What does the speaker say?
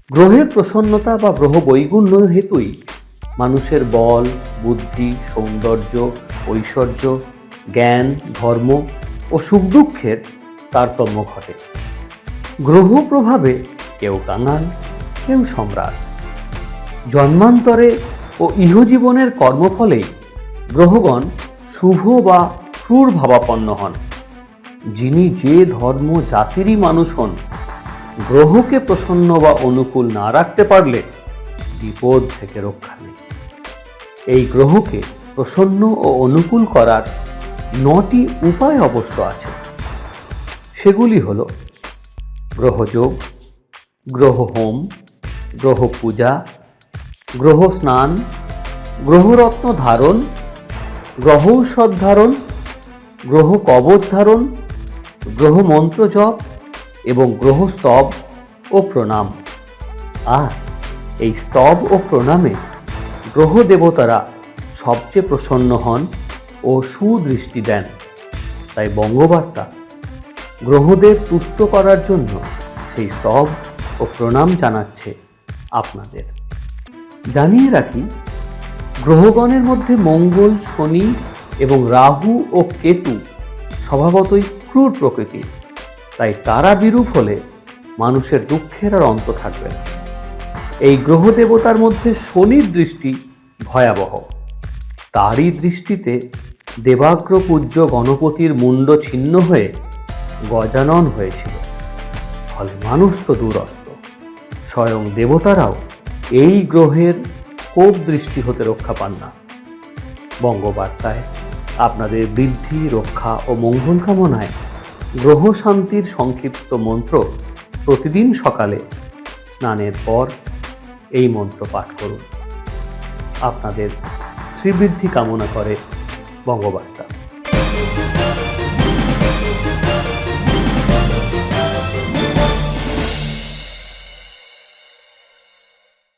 গ্রহের প্রসন্নতা বা গ্রহ বৈগুণ্য হেতুই মানুষের বল, বুদ্ধি, সৌন্দর্য, ঐশ্বর্য, জ্ঞান, ধর্ম ও সুখ দুঃখের তারতম্য ঘটে। গ্রহ প্রভাবে কেউ কাঙাল, কেউ সম্রাট। জন্মান্তরে ও ইহজীবনের কর্মফলেই গ্রহগণ শুভ বা ক্রূর ভাবাপন্ন হন। যিনি যে ধর্ম জাতিরই মানুষ হন, গ্রহকে প্রসন্ন বা অনুকূল না রাখতে পারলে বিপদ থেকে রক্ষা নেই। এই গ্রহকে প্রসন্ন ও অনুকূল করার 9টি উপায় অবশ্য আছে। সেগুলি হল গ্রহযোগ, গ্রহ হোম, গ্রহ পূজা, গ্রহ স্নান, গ্রহরত্ন ধারণ, গ্রহৌষধ ধারণ, গ্রহ কবচ ধারণ, গ্রহ মন্ত্র জপ এবং গ্রহ স্তব ও প্রণাম। আর এই স্তব ও প্রণামে গ্রহ দেবতারা সবচেয়ে প্রসন্ন হন ও সুদৃষ্টি দেন। তাই বঙ্গবার্তা গ্রহদের তুষ্ট করার জন্য সেই স্তব ও প্রণাম জানাচ্ছে আপনাদের। জানিয়ে রাখি, গ্রহগণের মধ্যে মঙ্গল, শনি এবং রাহু ও কেতু স্বভাবতই ক্রূর প্রকৃতির। তাই তারা বিরূপ হলে মানুষের দুঃখের আর অন্ত থাকবে না। এই গ্রহ দেবতার মধ্যে শনির দৃষ্টি ভয়াবহ। তারই দৃষ্টিতে দেবাগ্র পূজ্য গণপতির মুন্ড ছিন্ন হয়ে গজানন হয়েছিল। ফলে মানুষ তো দূরস্ত, স্বয়ং দেবতারাও এই গ্রহের কোপ দৃষ্টি হতে রক্ষা পান না। বঙ্গবার্তায় আপনাদের বৃদ্ধি, রক্ষা ও মঙ্গল কামনায় গ্রহ শান্তির সংক্ষিপ্ত মন্ত্র প্রতিদিন সকালে স্নানের পর এই মন্ত্র পাঠ করুন। আপনাদের শ্রীবৃদ্ধি কামনা করে বঙ্গবার্তা।